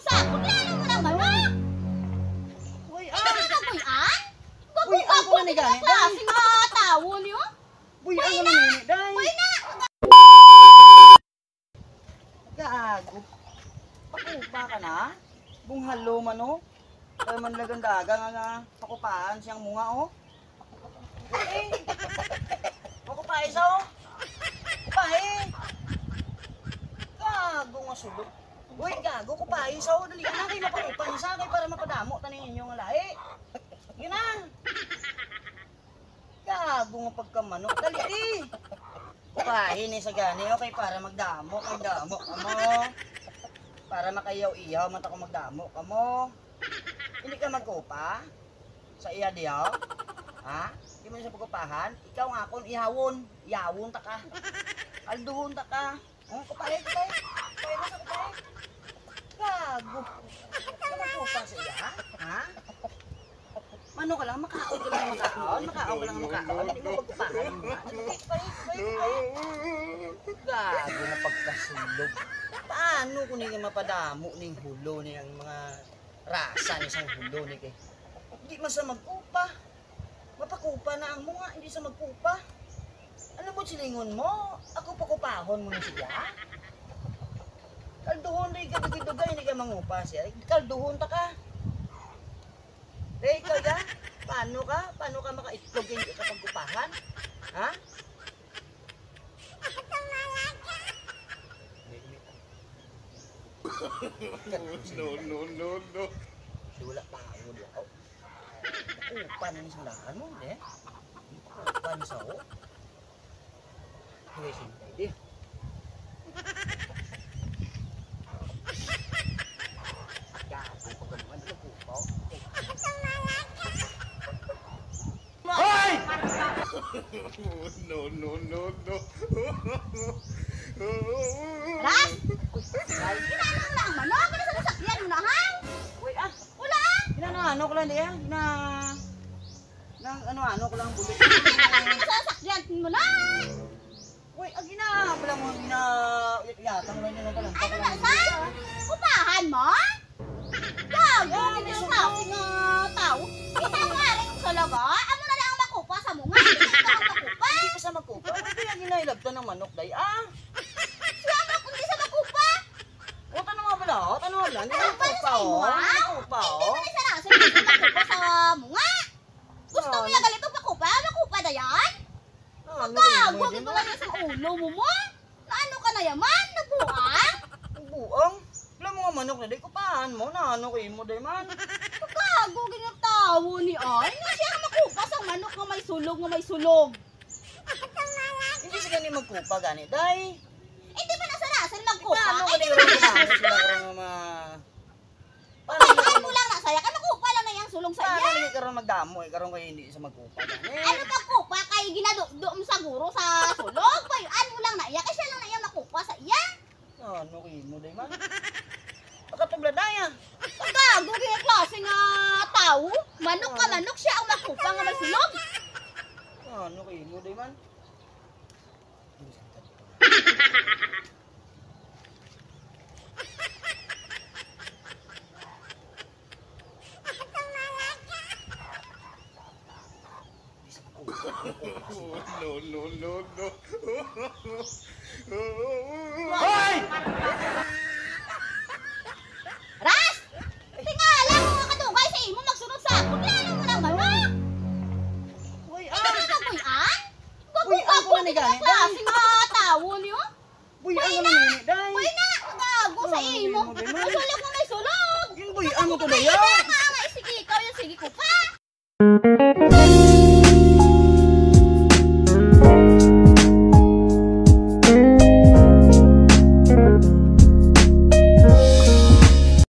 sakot. Lalo mo ng manok. Uy, Ito na nagbuyan? Uy, ang ko na ni gani. Klase nga tawo niyo. Uy, ang ko na ni day. Uy na. Gago. Pakupa ka na? Bunghalo man oh. Kaya man lagandaga nga pakupaan siyang munga oh. Uy, pakupay sa oh. Kupay. Gago nga sulok. Uy, gago kupay sa oh. Dali ka na kayo mapakupan sa akin para mapadamo tanin inyong lahi. Yun na. Gago nga pagkamanok. Dali eh. Kupahin eh sa gani okay para magdamo. Magdamo ka mo. Para makayaw-iyaw man ako magdamo ka mo. Hindi ka magkupa? Sa iya diyaw? Ha? Hindi mo sa pagkupahan? Ikaw nga akong ihawon. Iyawon ta ka. Alduhon ta ka. Oh, kupahin, kupahin. Kupahin na sa kupahin. Gago. Ka magkupa sa iya? Ha? Mano ka lang, makaon ka lang makaon. Makaon ka lang makaon. Hindi mo pagkupahan. Kupahin. Gago na pagkasulog. Paano kung hindi mapadamo ning hulo ni ang mga rasa ni isang hulo ni kay? Hindi man sa magkupa. Mapakupa na ang mga, hindi sa magkupa. Ano mo silingon mo? Ako pakupahon mo na siya? Kalduhon na ikadugidugay, hindi ka mangupa siya. Kalduhon ta ka. Day, ikaw ya? Paano ka? Paano ka makaitlog hindi ka pagkupahan? Ha? No. Wala pa ako diya. Upan ni sa lahan mo, eh. Upan sa o. Hindi sintay di. Gago pa gaman sa pupaw. Hoy! No. Ras! Kinano mo lang manok. Ano sa nasakyan mo na ha? Uy, Wala ano ko lang diya? Ano ko lang bulit. Ano sa nasakyan mo na? Uy, pala mo, yatang lang yun ang kalampa ko Ano lang. na sa? Upahan mo? Gago, hindi yung klase nga tao. Ito nga rin sa laga. Amo na lang makupa sa mga. Hindi ka makupa. Hindi pa sa magkupa. Ano kaya ginailagtan ng manok, day? Siyama kung di sa makupa. O, tanong nga pala, Hindi Ano ba magkupa, sa imo, oh. ha? Hindi magkupa, Hindi oh. ba ni sa hindi ka makupa sa mga? Gusto mo yung galito makupa? Makupa na yan? Gago, dito lang yung sa ulo mo. Naano ka na yaman? Nabuang? Buang? Alam mo nga manok na, day, kupahan mo. Naano kayo mo, day, man. Gago, ganyan tawo ni Ay. Nga siya makupa sa manok nga may sulog. Hindi sa ganyan magkupa, gani, day. Hindi ba nasarasan magkupa? Paano ka Hindi nila ba sila nasarasan? karang Paano mo lang nasaya? Ka makupa lang na yung sulong sa Paano iya. nila karang magdamo, karang kayo hindi sa magkupa, gani. Ano magkupa? Kay ginadoom sa guro sa sulog? Bayuan mo lang na iya. Kasi lang na iya makupa sa iya. Ano kayo mo, day, man. Pakatubla, day, Gago, ganyan klase nga tao. Manok ka manok siya ang makupa nga may sulog. Ano kayo mo, day, man. No. Hoy! Ras! Tingala mo mga kadugay sa imo magsunod sa ako. Lalo mo ng manok. Uy, Ito na nagbuyan? Uy, ang ko na ni gani, day. Klase nga tawo niyo. Uy, ang ko na ni, day. Uy na! Gago sa imo. Masulog mo may sulog. Yung buy, ang mo to, day, Ay, ito nga. Sige, ikaw yung sige ko pa.